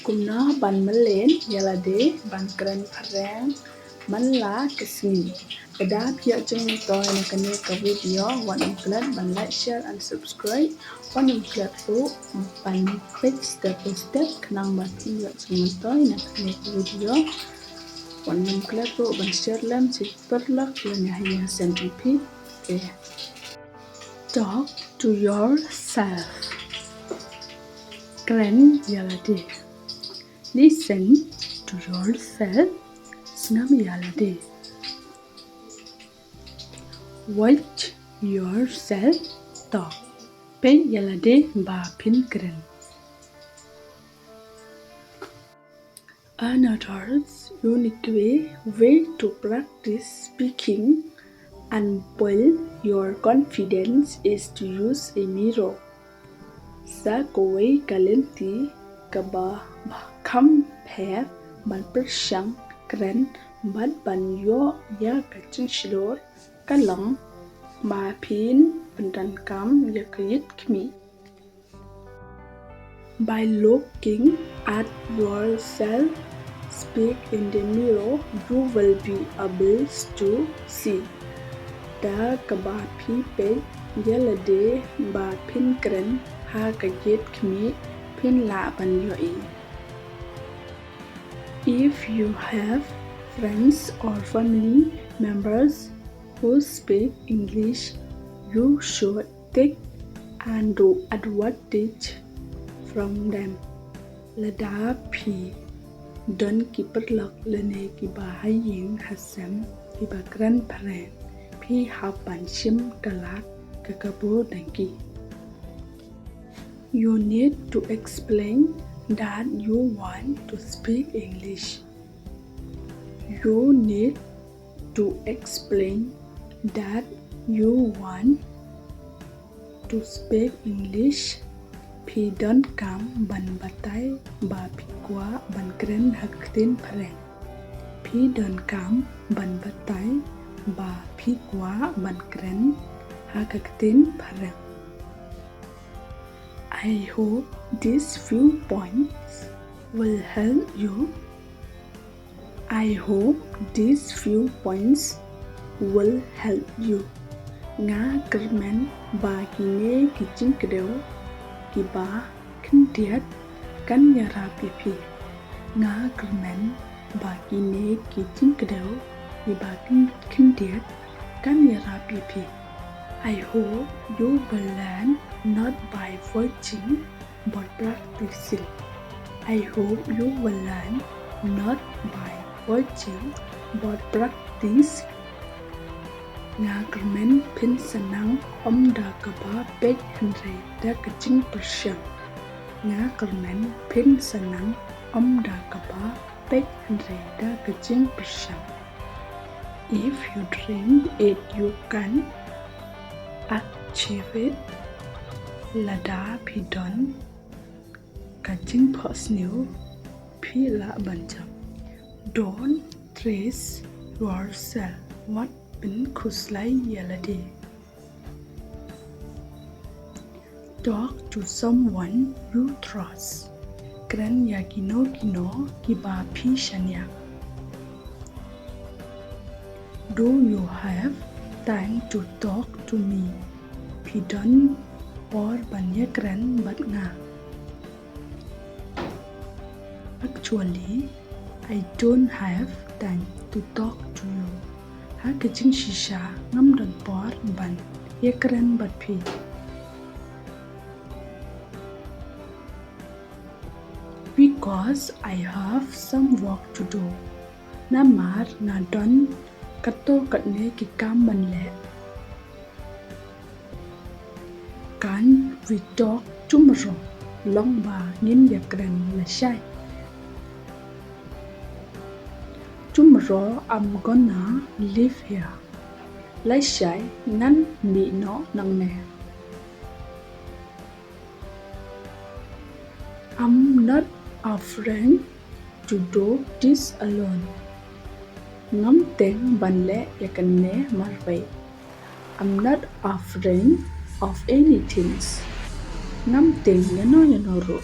Kumno Pynmlien Yalade ban Kren Phareng man la Sngi. Pada pihak channel toy na kene ka video wan klat ban like share and subscribe wan klat fu ban page step by step kanang ban pihak channel toy na kene ka video wan klat fu ban share lam si perlak la ya scientific. Okay. Talk to yourself. Kren Yalade. Listen to yourself. Sngi Yalade. Watch yourself talk. Pen Yalade ba pin Kren. Another unique way to practice speaking and build your confidence is to use a mirror. Sa kawai kalenti kaba kham phe ban persyang Kren ban ban yo ya kachin shilor kalang ma pin pendan kam ya kayit kmi. By looking at yourself speak in the mirror, you will be able to see da kaba pi pe Yalade ba pin Kren ha kayit kmi pin la ban yo in. If you have friends or family members who speak English, you should take and do advantage from them. Lada pi don ki perlak lene ki ba hayin hasam ki ba Kren Phareng pi hapan shim kalak kakabo danki. You need to explain that you want to speak English. You need to explain that you want to speak English. Pi don kam ban batai ba pi kwa ban Kren haktin Phareng. Pi don kam ban batai ba pi kwa ban Kren haktin Phareng. I hope these few points will help you. I hope these few points will help you. Nga kermen ba kine kicing kedeu ki ba kintiat kan yara pipi. Nga kermen ba kine kicing kedeu ki ba kintiat kan yara pipi. I hope you will learn not by watching but practicing. I hope you will learn not by watching but practice. Nga kermen pin senang da kaba pek henry da kacing persyang. Nga kermen pin senang da kaba pek henry da kacing persyang. If you dream it, you can achieve it. Lada pi don kacing personal pi la banjam. Don't trace yourself. What pin kuslai Yalade. Talk to someone you trust. Kren ya kino ki ba pi shanya. Do you have time to talk to me? Pi don or banya Kren bat nga. Actually, I don't have time to talk to you. Ha kacing shisha ngam don por ban ya Kren bat pi. Because I have some work to do. Namar na don kato katne ki kam ban le. Can we talk tomorrow? Long ba nin ya Kren la shy. Tomorrow I'm gonna live here. La shy nan mi no nang ne. I'm not afraid to do this alone. Ngam teng ban le ya kan ne marway. I'm not afraid of anything. Ngam ting yano ro.